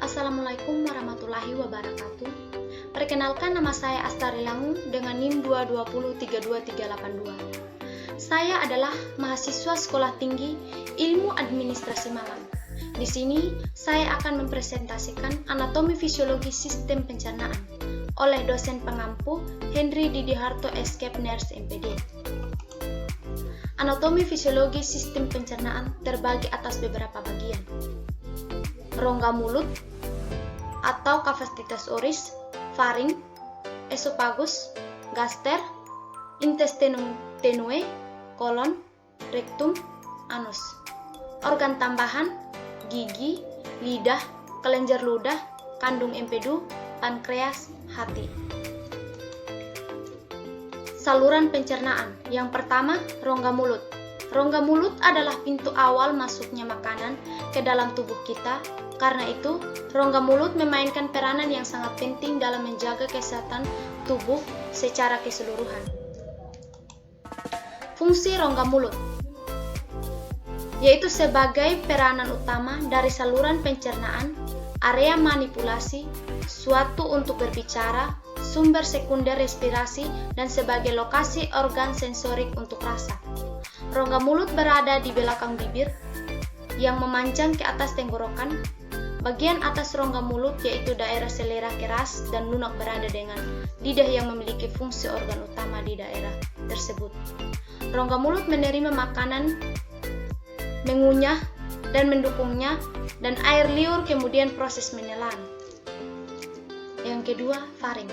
Assalamualaikum warahmatullahi wabarakatuh. Perkenalkan, nama saya Astari Langu dengan NIM 2203282. Saya adalah mahasiswa Sekolah Tinggi Ilmu Administrasi Malang. Di sini saya akan mempresentasikan anatomi fisiologi sistem pencernaan oleh dosen pengampu Henry Didi Harto Escape Nurse MPD. Anatomi fisiologi sistem pencernaan terbagi atas beberapa bagian. Rongga mulut atau kapasitas oris, faring, esofagus, gaster, intestinum tenue, kolon, rektum, anus. Organ tambahan, gigi, lidah, kelenjar ludah, kandung empedu, pankreas, hati. Saluran pencernaan. Yang pertama, rongga mulut. Rongga mulut adalah pintu awal masuknya makanan ke dalam tubuh kita. Karena itu, rongga mulut memainkan peranan yang sangat penting dalam menjaga kesehatan tubuh secara keseluruhan. Fungsi rongga mulut yaitu sebagai peranan utama dari saluran pencernaan, area manipulasi, suatu untuk berbicara, sumber sekunder respirasi, dan sebagai lokasi organ sensorik untuk rasa. Rongga mulut berada di belakang bibir yang memanjang ke atas tenggorokan. Bagian atas rongga mulut yaitu daerah selera keras dan lunak berada dengan lidah yang memiliki fungsi organ utama di daerah tersebut. Rongga mulut menerima makanan, mengunyah dan mendukungnya, dan air liur kemudian proses menelan. Yang kedua, faring.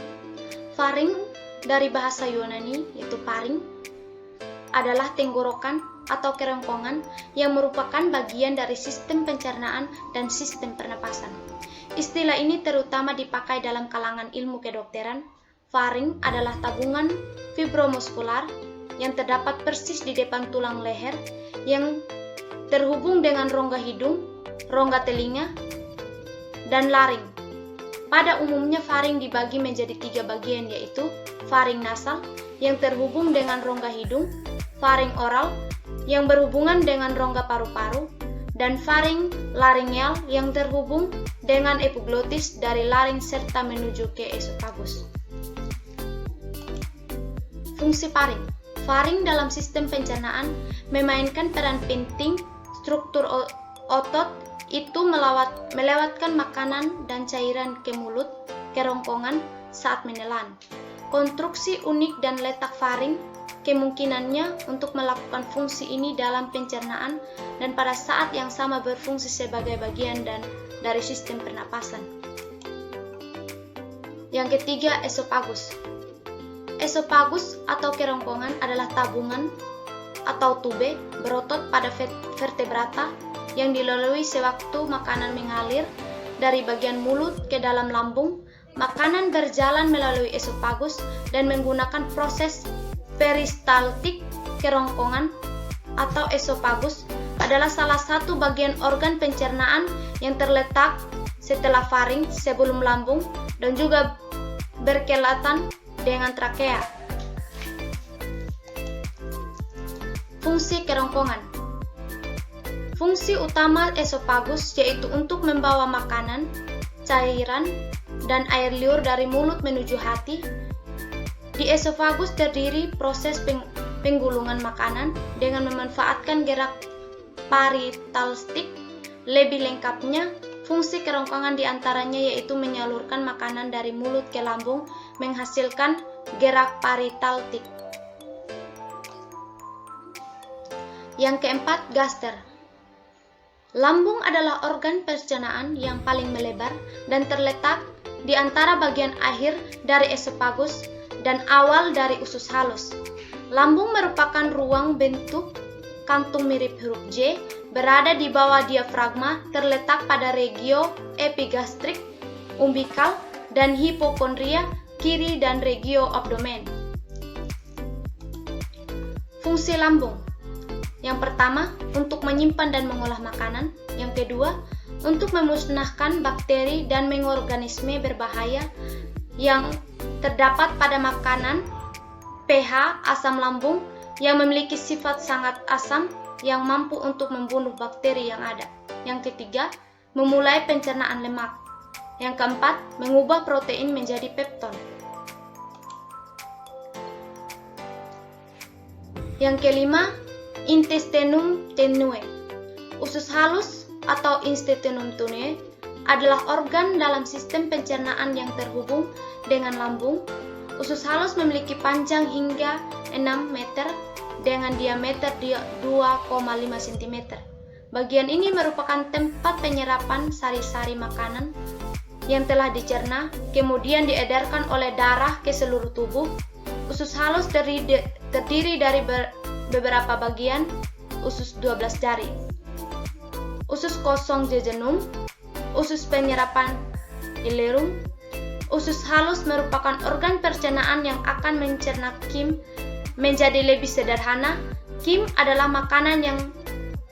Faring dari bahasa Yunani yaitu paring adalah tenggorokan atau kerongkongan yang merupakan bagian dari sistem pencernaan dan sistem pernapasan. Istilah ini terutama dipakai dalam kalangan ilmu kedokteran. Faring adalah tabungan fibromuskular yang terdapat persis di depan tulang leher yang terhubung dengan rongga hidung, rongga telinga, dan laring. Pada umumnya faring dibagi menjadi 3 bagian, yaitu faring nasal yang terhubung dengan rongga hidung, faring oral yang berhubungan dengan rongga paru-paru, dan faring laringeal yang terhubung dengan epiglotis dari laring serta menuju ke esofagus. Fungsi faring. Faring dalam sistem pencernaan memainkan peran penting. Struktur otot itu melewatkan makanan dan cairan ke mulut, kerongkongan saat menelan. Konstruksi unik dan letak faring kemungkinannya untuk melakukan fungsi ini dalam pencernaan dan pada saat yang sama berfungsi sebagai bagian dari sistem pernapasan. Yang ketiga, esofagus. Esofagus atau kerongkongan adalah tabungan atau tube berotot pada vertebrata yang dilalui sewaktu makanan mengalir dari bagian mulut ke dalam lambung. Makanan berjalan melalui esofagus dan menggunakan proses peristaltik. Kerongkongan atau esofagus adalah salah satu bagian organ pencernaan yang terletak setelah faring sebelum lambung dan juga berkelatan dengan trakea. Fungsi kerongkongan. Fungsi utama esofagus yaitu untuk membawa makanan, cairan, dan air liur dari mulut menuju hati. Di esofagus terdiri proses penggulungan makanan dengan memanfaatkan gerak peristaltik. Lebih lengkapnya, fungsi kerongkongan diantaranya yaitu menyalurkan makanan dari mulut ke lambung menghasilkan gerak peristaltik. Yang keempat, gaster. Lambung adalah organ pencernaan yang paling melebar dan terletak di antara bagian akhir dari esofagus dan awal dari usus halus. Lambung merupakan ruang bentuk kantung mirip huruf J, berada di bawah diafragma, terletak pada regio epigastrik, umbikal, dan hipokondria kiri dan regio abdomen. Fungsi lambung. Yang pertama, untuk menyimpan dan mengolah makanan. Yang kedua, untuk memusnahkan bakteri dan mikroorganisme berbahaya yang terdapat pada makanan. pH asam lambung yang memiliki sifat sangat asam yang mampu untuk membunuh bakteri yang ada. Yang ketiga, memulai pencernaan lemak. Yang keempat, mengubah protein menjadi pepton. Yang kelima, intestinum tenue. Usus halus atau intestinum tenue adalah organ dalam sistem pencernaan yang terhubung dengan lambung. Usus halus memiliki panjang hingga 6 meter dengan diameter 2,5 cm. Bagian ini merupakan tempat penyerapan sari-sari makanan yang telah dicerna, kemudian diedarkan oleh darah ke seluruh tubuh. Usus halus terdiri dari beberapa bagian usus 12 jari. Usus kosong jejunum, usus penyerapan ileum. Usus halus merupakan organ pencernaan yang akan mencerna kim menjadi lebih sederhana. Kim adalah makanan yang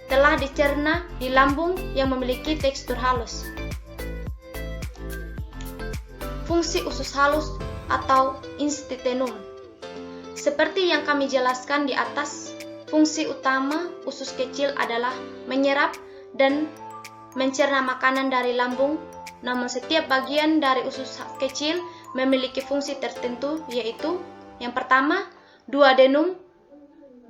telah dicerna di lambung yang memiliki tekstur halus. Fungsi usus halus atau intestinum. Seperti yang kami jelaskan di atas, fungsi utama usus kecil adalah menyerap dan mencerna makanan dari lambung. Namun setiap bagian dari usus kecil memiliki fungsi tertentu, yaitu yang pertama, duodenum.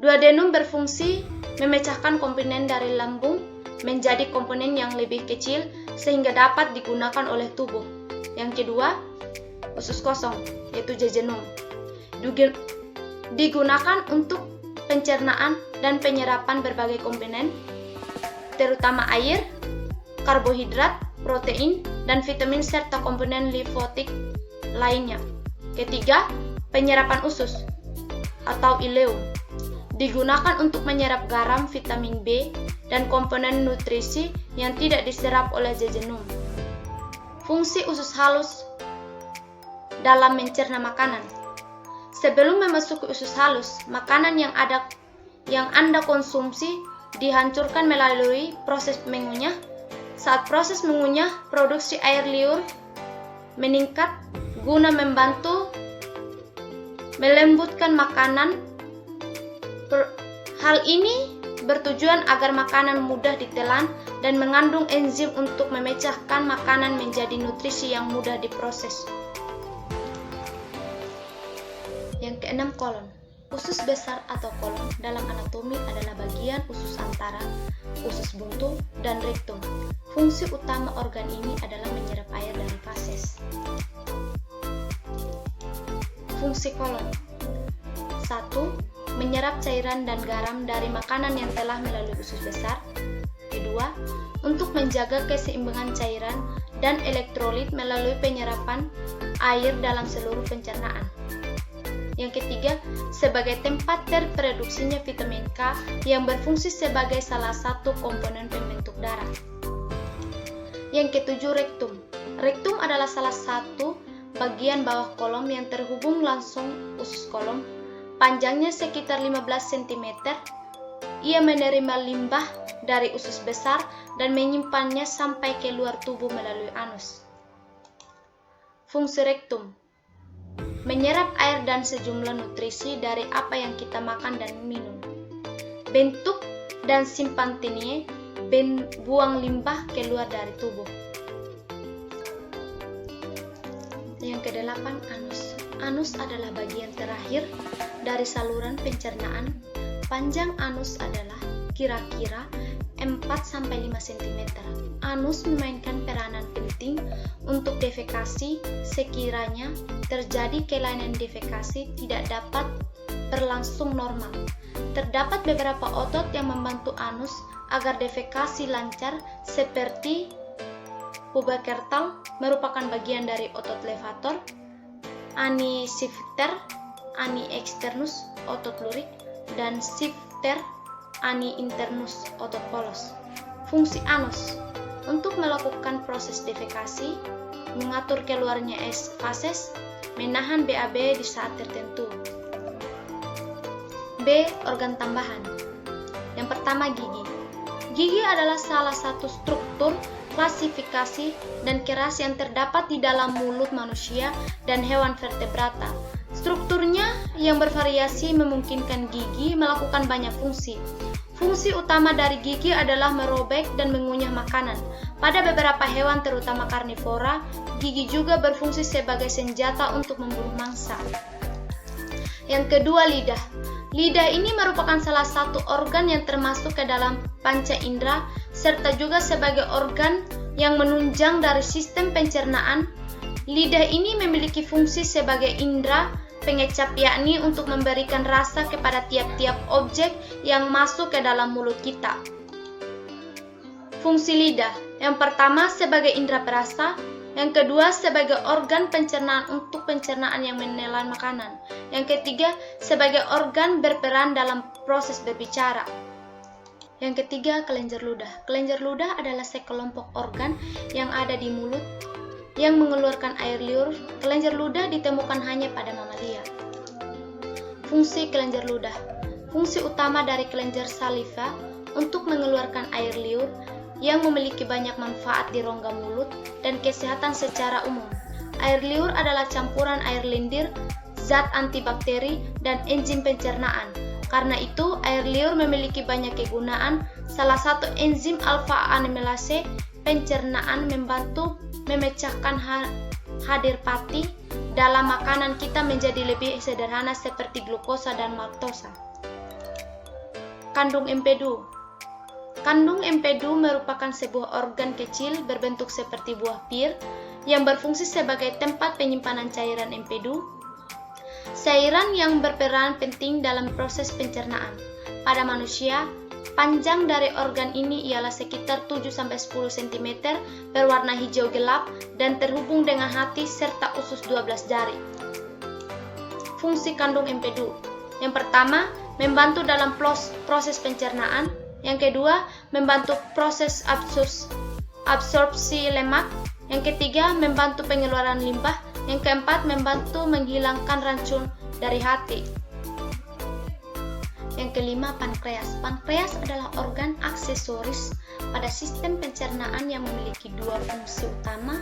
Duodenum berfungsi memecahkan komponen dari lambung menjadi komponen yang lebih kecil sehingga dapat digunakan oleh tubuh. Yang kedua, usus kosong, yaitu jejunum. Digunakan untuk pencernaan dan penyerapan berbagai komponen, terutama air, karbohidrat, protein, dan vitamin serta komponen limfotik lainnya. Ketiga, penyerapan usus atau ileum. Digunakan untuk menyerap garam, vitamin B, dan komponen nutrisi yang tidak diserap oleh jejunum. Fungsi usus halus dalam mencerna makanan. Sebelum memasuki usus halus, makanan yang Anda konsumsi dihancurkan melalui proses mengunyah. Saat proses mengunyah, produksi air liur meningkat guna membantu melembutkan makanan. Hal ini bertujuan agar makanan mudah ditelan dan mengandung enzim untuk memecahkan makanan menjadi nutrisi yang mudah diproses. Yang keenam, kolon. Usus besar atau kolon dalam anatomi adalah bagian usus antara usus buntu dan rektum. Fungsi utama organ ini adalah menyerap air dari feses. Fungsi kolon. 1. Menyerap cairan dan garam dari makanan yang telah melalui usus besar. Kedua, untuk menjaga keseimbangan cairan dan elektrolit melalui penyerapan air dalam seluruh pencernaan. Yang ketiga, sebagai tempat terproduksinya vitamin K yang berfungsi sebagai salah satu komponen pembentuk darah. Yang ketujuh, rektum. Rektum adalah salah satu bagian bawah kolom yang terhubung langsung usus kolom. Panjangnya sekitar 15 cm. Ia menerima limbah dari usus besar dan menyimpannya sampai ke luar tubuh melalui anus. Fungsi rektum: menyerap air dan sejumlah nutrisi dari apa yang kita makan dan minum. Bentuk dan simpan tinea, buang limbah keluar dari tubuh. Yang kedelapan, anus. Anus adalah bagian terakhir dari saluran pencernaan. Panjang anus adalah kira-kira 4-5 cm. Anus memainkan peranan penting untuk defekasi. Sekiranya terjadi kelainan defekasi tidak dapat berlangsung normal. Terdapat beberapa otot yang membantu anus agar defekasi lancar, seperti puberkertal merupakan bagian dari otot levator, ani sphincter, ani externus, otot lurik, dan sphincter ani internus, otot polos. Fungsi anus: untuk melakukan proses defekasi, mengatur keluarnya feses, menahan BAB di saat tertentu. B. Organ tambahan. Yang pertama, gigi. Gigi adalah salah satu struktur, klasifikasi, dan keras yang terdapat di dalam mulut manusia dan hewan vertebrata. Strukturnya yang bervariasi memungkinkan gigi melakukan banyak fungsi. Fungsi utama dari gigi adalah merobek dan mengunyah makanan. Pada beberapa hewan terutama karnivora, gigi juga berfungsi sebagai senjata untuk memburu mangsa. Yang kedua, lidah. Lidah ini merupakan salah satu organ yang termasuk ke dalam panca indera, serta juga sebagai organ yang menunjang dari sistem pencernaan. Lidah ini memiliki fungsi sebagai indera pengecap, yakni untuk memberikan rasa kepada tiap-tiap objek yang masuk ke dalam mulut kita. Fungsi lidah, yang pertama sebagai indera perasa, yang kedua sebagai organ pencernaan untuk pencernaan yang menelan makanan, yang ketiga sebagai organ berperan dalam proses berbicara. Yang ketiga, kelenjar ludah. Kelenjar ludah adalah sekelompok organ yang ada di mulut yang mengeluarkan air liur. Kelenjar ludah ditemukan hanya pada mamalia. Fungsi kelenjar ludah. Fungsi utama dari kelenjar saliva untuk mengeluarkan air liur yang memiliki banyak manfaat di rongga mulut dan kesehatan secara umum. Air liur adalah campuran air lendir, zat antibakteri, dan enzim pencernaan. Karena itu, air liur memiliki banyak kegunaan. Salah satu enzim alfa-amilase pencernaan membantu memecahkan hadir pati dalam makanan kita menjadi lebih sederhana seperti glukosa dan maltosa. Kandung empedu. Kandung empedu merupakan sebuah organ kecil berbentuk seperti buah pir yang berfungsi sebagai tempat penyimpanan cairan empedu, cairan yang berperan penting dalam proses pencernaan. Pada manusia, panjang dari organ ini ialah sekitar 7-10 cm, berwarna hijau gelap, dan terhubung dengan hati serta usus 12 jari. Fungsi kandung empedu. Yang pertama, membantu dalam proses pencernaan. Yang kedua, membantu proses absorpsi lemak. Yang ketiga, membantu pengeluaran limbah. Yang keempat, membantu menghilangkan racun dari hati. Yang kelima, pankreas. Pankreas adalah organ aksesoris pada sistem pencernaan yang memiliki dua fungsi utama,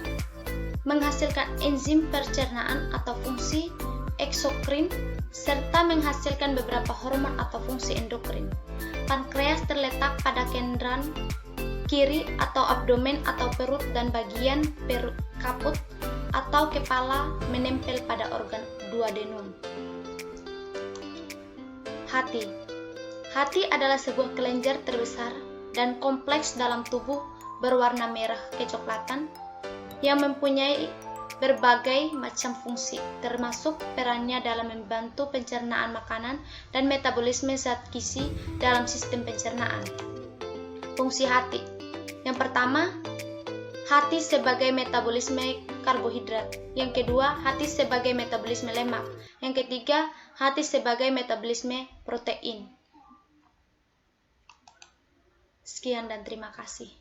menghasilkan enzim pencernaan atau fungsi eksokrin, serta menghasilkan beberapa hormon atau fungsi endokrin. Pankreas terletak pada kendran kiri atau abdomen atau perut dan bagian perut kaput atau kepala menempel pada organ duodenum. Hati. Hati adalah sebuah kelenjar terbesar dan kompleks dalam tubuh berwarna merah kecoklatan yang mempunyai berbagai macam fungsi, termasuk perannya dalam membantu pencernaan makanan dan metabolisme zat gizi dalam sistem pencernaan. Fungsi hati. Yang pertama, hati sebagai metabolisme karbohidrat. Yang kedua, hati sebagai metabolisme lemak. Yang ketiga, hati sebagai metabolisme protein. Sekian dan terima kasih.